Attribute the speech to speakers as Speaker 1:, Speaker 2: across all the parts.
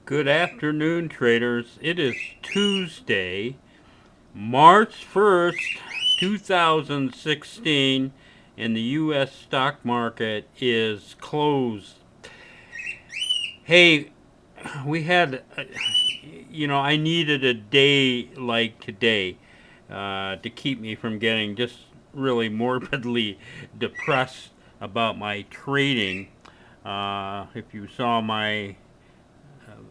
Speaker 1: Good afternoon, traders. It is Tuesday, March 1st, 2016, and the U.S. stock market is closed. Hey, we had, I needed a day like today to keep me from getting just really morbidly depressed about my trading. If you saw my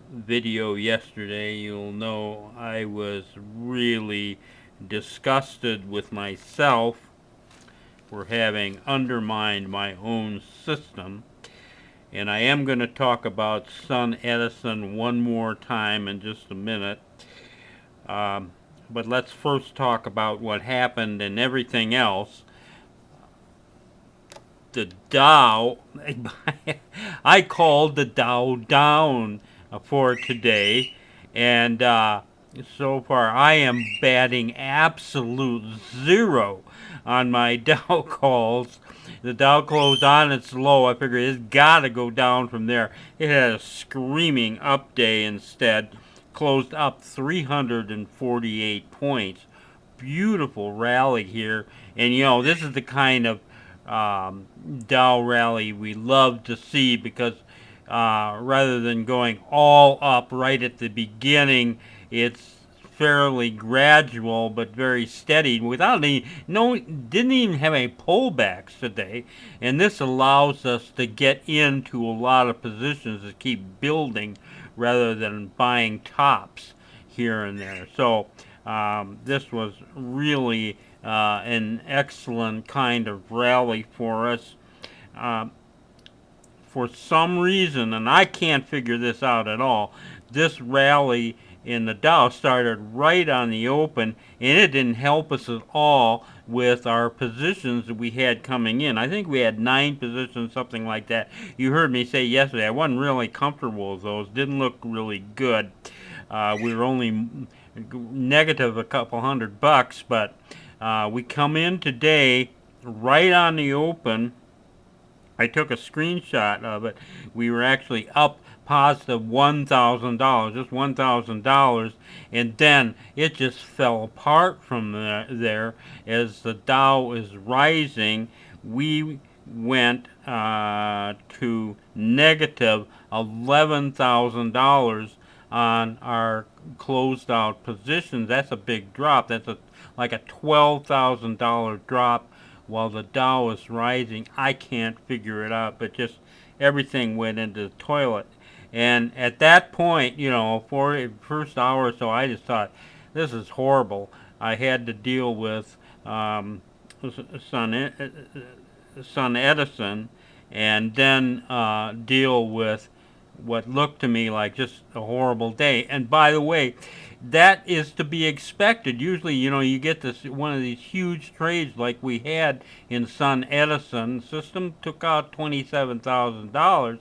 Speaker 1: video yesterday, you'll know I was really disgusted with myself for having undermined my own system. And I am going to talk about SunEdison one more time in just a minute. Um, but let's first talk about what happened and everything else. The Dow, I called the Dow down for today, and so far I am batting absolute zero on my Dow calls. The Dow closed on its low. I figured it's got to go down from there. It had a screaming up day instead. Closed up 348 points. Beautiful rally here. And this is the kind of Dow rally we love to see because rather than going all up right at the beginning, it's fairly gradual but very steady without any didn't even have any pullbacks today, and this allows us to get into a lot of positions that keep building rather than buying tops here and there. So this was really an excellent kind of rally for us. Uh, for some reason, and I can't figure this out at all, this rally in the Dow started right on the open, and it didn't help us at all with our positions that we had coming in. I think we had 9 positions, something like that. You heard me say yesterday, I wasn't really comfortable with those. Didn't look really good. We were only negative a couple $100, but we come in today right on the open. I took a screenshot of it. We were actually up positive $1,000, just $1,000, and then it just fell apart from there as the Dow is rising. We went to negative $11,000 on our closed out positions. That's a big drop. That's like a $12,000 drop while the Dow is rising. I can't figure it out, but just everything went into the toilet. And at that point, for the first hour or so, I just thought, this is horrible. I had to deal with Sun, SunEdison, and then deal with what looked to me like just a horrible day. And by the way, that is to be expected. Usually, you get this one of these huge trades like we had in SunEdison. System took out $27,000,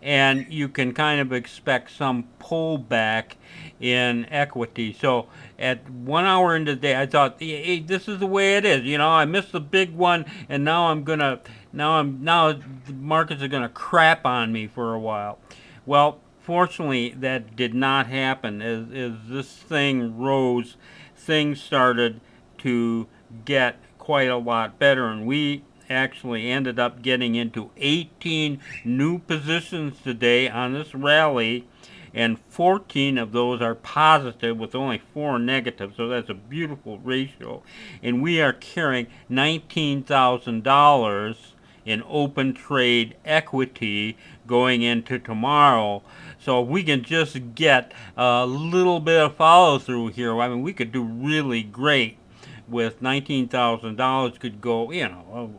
Speaker 1: and you can kind of expect some pullback in equity. So at 1 hour into the day, I thought, hey, this is the way it is. I missed the big one, and now the markets are gonna crap on me for a while. Well, fortunately, that did not happen. As this thing rose, things started to get quite a lot better, and we actually ended up getting into 18 new positions today on this rally, and 14 of those are positive with only 4 negative, so that's a beautiful ratio. And we are carrying $19,000 in open trade equity going into tomorrow. So if we can just get a little bit of follow through here, I mean, we could do really great with $19,000. Could go,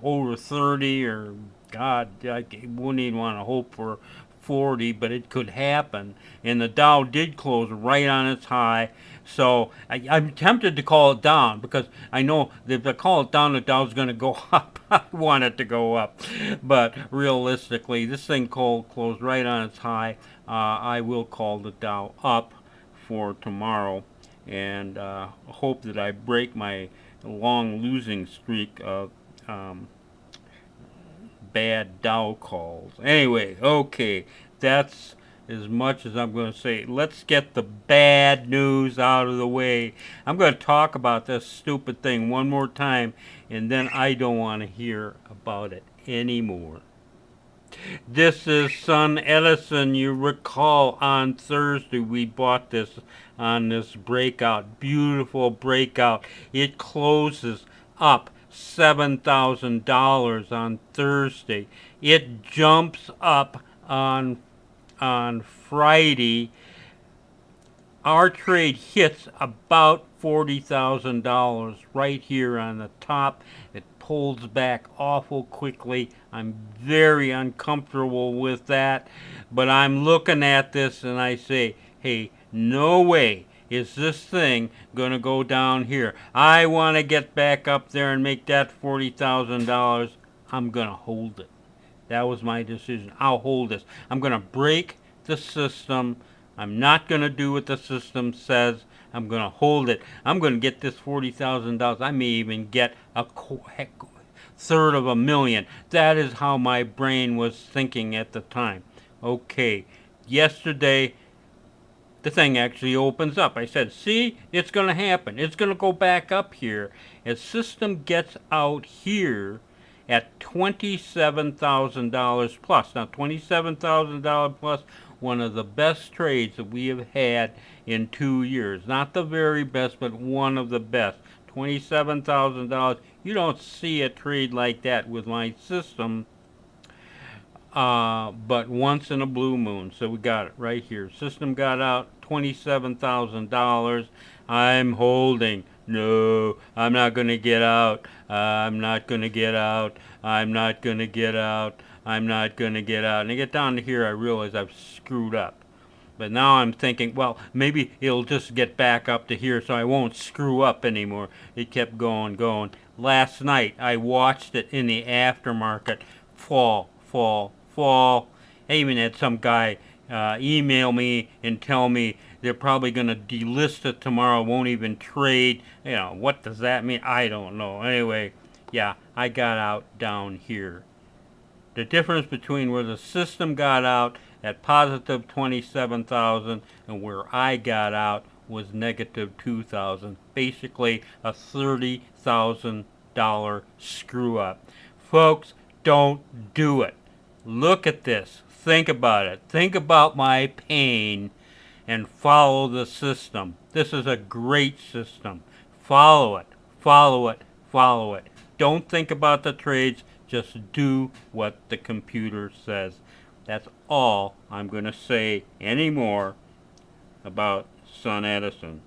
Speaker 1: over 30, or God, I wouldn't even want to hope for 40, but it could happen. And the Dow did close right on its high. So I'm tempted to call it down because I know that if I call it down, the Dow's going to go up. I want it to go up. But realistically, this thing closed right on its high. I will call the Dow up for tomorrow, and hope that I break my long losing streak of bad Dow calls. Anyway, okay, that's as much as I'm going to say. Let's get the bad news out of the way. I'm going to talk about this stupid thing one more time, and then I don't want to hear about it anymore. This is SunEdison. You recall on Thursday we bought this on this breakout, beautiful breakout. It closes up $7,000 on Thursday. It jumps up on Friday. Our trade hits about $40,000 right here on the top. It pulls back awful quickly. I'm very uncomfortable with that, but I'm looking at this and I say, hey, no way is this thing going to go down here. I want to get back up there and make that $40,000. I'm going to hold it. That was my decision. I'll hold this. I'm going to break the system. I'm not going to do what the system says. I'm going to hold it. I'm going to get this $40,000. I may even get a third of a million. That is how my brain was thinking at the time. Okay, yesterday the thing actually opens up. I said, see, it's going to happen. It's going to go back up here. As system gets out here at $27,000 plus. Now, $27,000 plus, one of the best trades that we have had in 2 years. Not the very best, but one of the best. $27,000. You don't see a trade like that with my system, but once in a blue moon. So we got it right here. System got out $27,000. I'm holding. No, I'm not going to get out. I'm not going to get out. I'm not going to get out. I'm not going to get out. And I get down to here, I realize I've screwed up. But now I'm thinking, well, maybe it'll just get back up to here so I won't screw up anymore. It kept going. Last night, I watched it in the aftermarket fall. I even had some guy email me and tell me they're probably going to delist it tomorrow, won't even trade. You know, what does that mean? I don't know. Anyway, yeah, I got out down here. The difference between where the system got out at positive 27,000 and where I got out was negative 2,000. Basically a $30,000 screw up. Folks, don't do it. Look at this. Think about it. Think about my pain and follow the system. This is a great system. Follow it. Follow it. Follow it. Don't think about the trades. Just do what the computer says. That's all I'm going to say anymore about SunEdison.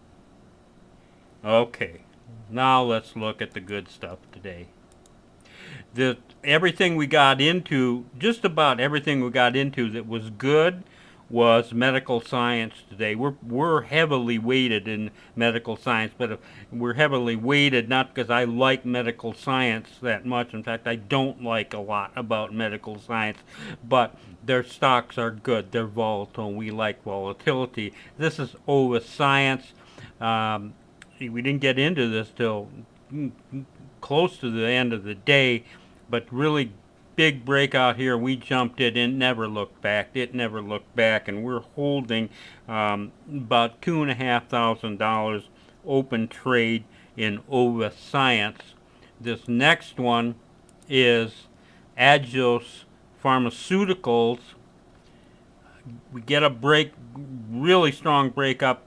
Speaker 1: Okay, now let's look at the good stuff today. Everything we got into, just about everything we got into that was good, was medical science today. We're heavily weighted in medical science, but we're heavily weighted not because I like medical science that much. In fact, I don't like a lot about medical science, but their stocks are good. They're volatile. We like volatility. This is OVA Science. We didn't get into this till close to the end of the day, but really big breakout here. We jumped it and never looked back. It never looked back, and we're holding about $2,500 open trade in OVA Science. This next one is Agios Pharmaceuticals. We get a really strong breakout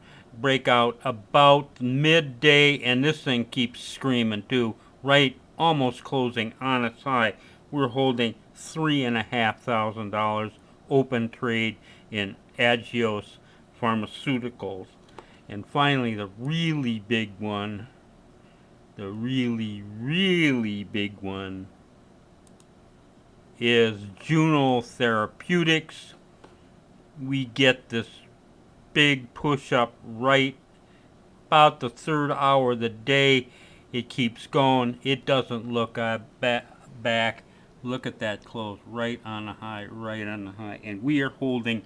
Speaker 1: about midday, and this thing keeps screaming too. Right, almost closing on its high. We're holding $3,500 open trade in Agios Pharmaceuticals. And finally, the really big one, really big one, is Juno Therapeutics. We get this big push up right about the third hour of the day. It keeps going. It doesn't look back. Look at that close, right on the high, and we are holding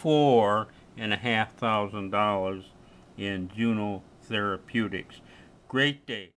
Speaker 1: $4,500 in Juno Therapeutics. Great day.